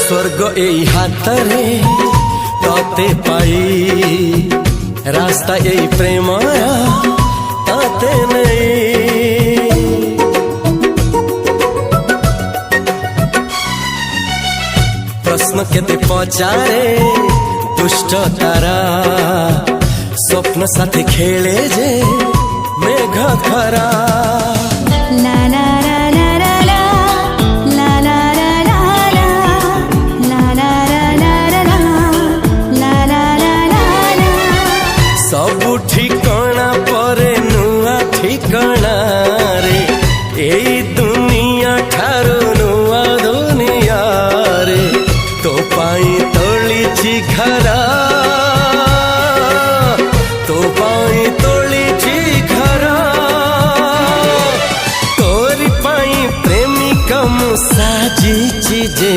स्वर्ग एई हातरे तते पाई रास्ता एई प्रेमाया ताते नहीं। प्रश्न केते पचारे दुष्ट तारा स्वप्न साथी खेले जे मेघ खरा। सबु ठिकाना परे नुआ ठिकाना रे एई दुनिया ठारू नुआ दुनिया रे। तो पाई तोलिछि घरा तो पाई तोलिछि घरा तोरी पाई प्रेमिका मु साजिछि जे।